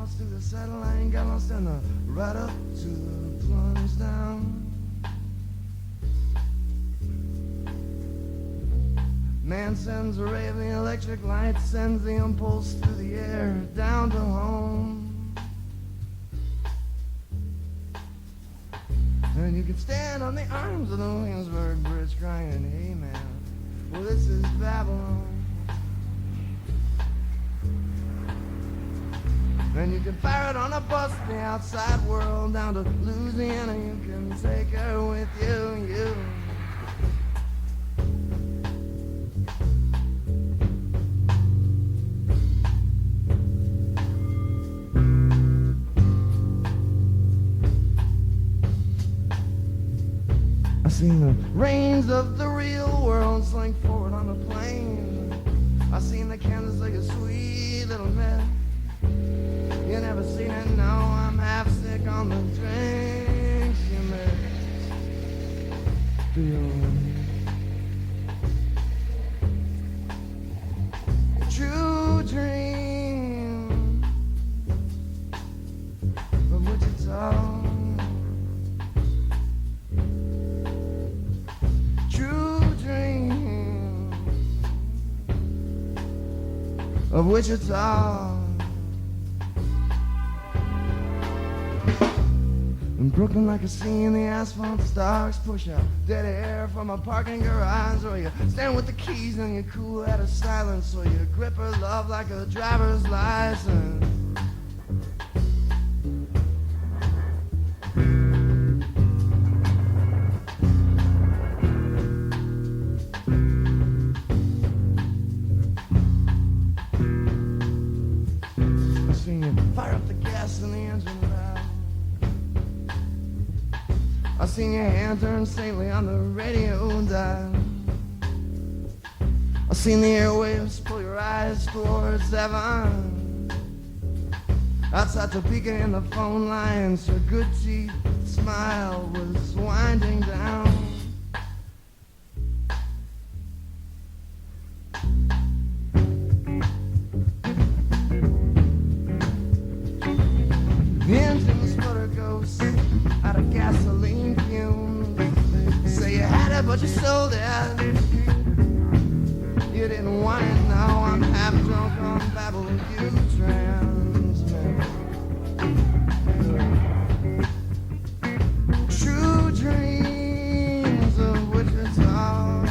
once through the satellite, got lost in the right up to the plunge down. Man sends a ray of the electric light, sends the impulse through the air down to home. And you can stand on the arms of the Williamsburg Bridge crying, hey man, well this is Babylon. And you can fire it on a bus in the outside world down to Louisiana. You can take her with you. I've seen the reins of the real world slink forward on the plane. I've seen the Kansas like a sweet little mess. You never seen it, no, I'm half sick on the drinks you mix. True dream of Wichita. True dream of Wichita. In Brooklyn, like a scene, the asphalt stars push out dead air from a parking garage. Or you stand with the keys and you cool out of silence. Or you grip her love like a driver's license. I seen you fire up the gas in the engine valve. I seen your hand turn saintly on the radio dial. I seen the airwaves pull your eyes towards heaven. Outside Topeka in the phone lines, your good teeth smile was winding down. The engine sputter ghosts out of gasoline fumes. Say you had it, but you sold it. You didn't want it, now I'm half drunk on Babel, you transmit. True dreams of Wichita.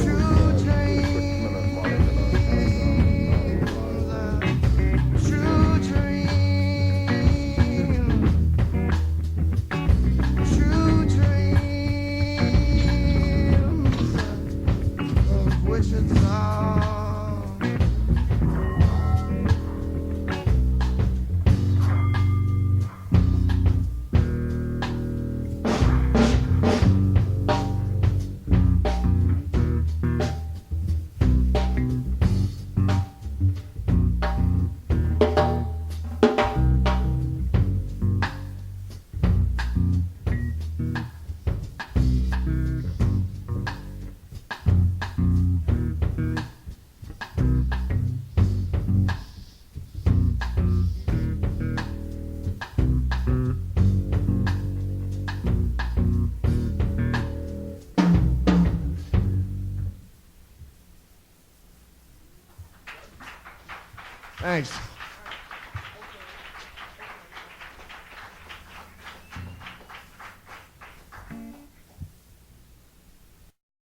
True dreams. Thanks.